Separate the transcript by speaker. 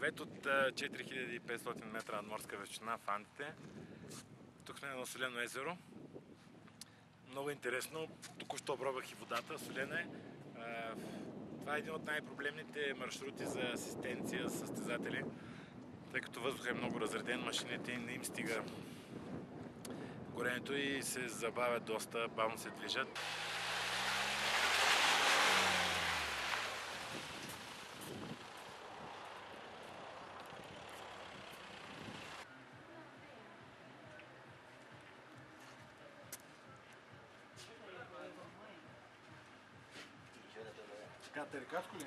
Speaker 1: вид от 4500 метра надморска височина в Андите. Тук сме на солено езеро. Много интересно. Току-що пробвах и водата. Солена е. Това е един от най-проблемните маршрути за асистенция с състезатели, тъй като въздухът е много разреден, машините не им стига горенето и се забавят доста, бавно се движат.
Speaker 2: Така, тарикатско ли?